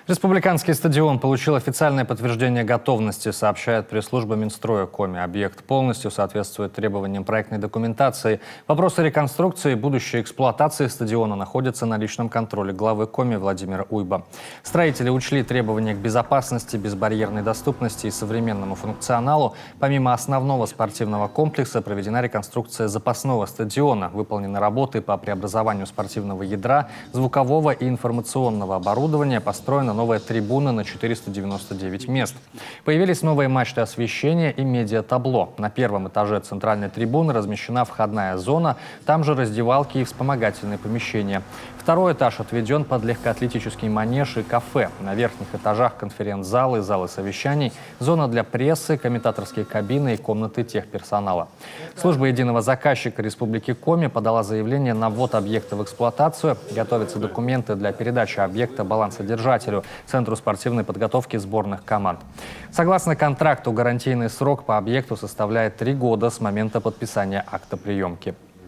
Республиканский стадион получил официальное подтверждение готовности, сообщает пресс-служба Минстроя Коми. Объект полностью соответствует требованиям проектной документации. Вопросы реконструкции и будущей эксплуатации стадиона находятся на личном контроле главы Коми Владимира Уйба. Строители учли требования к безопасности, безбарьерной доступности и современному функционалу. Помимо основного спортивного комплекса проведена реконструкция запасного стадиона. Выполнены работы по преобразованию спортивного ядра, звукового и информационного оборудования, построена новая трибуна на 499 мест. Появились новые мачты освещения и медиатабло. На первом этаже центральной трибуны размещена входная зона, там же раздевалки и вспомогательные помещения. Второй этаж отведен под легкоатлетический манеж и кафе. На верхних этажах конференц-залы, залы совещаний, зона для прессы, комментаторские кабины и комнаты техперсонала. Служба единого заказчика Республики Коми подала заявление на ввод объекта в эксплуатацию. Готовятся документы для передачи объекта балансодержателю, Центру спортивной подготовки сборных команд. Согласно контракту, гарантийный срок по объекту составляет 3 года с момента подписания акта приемки.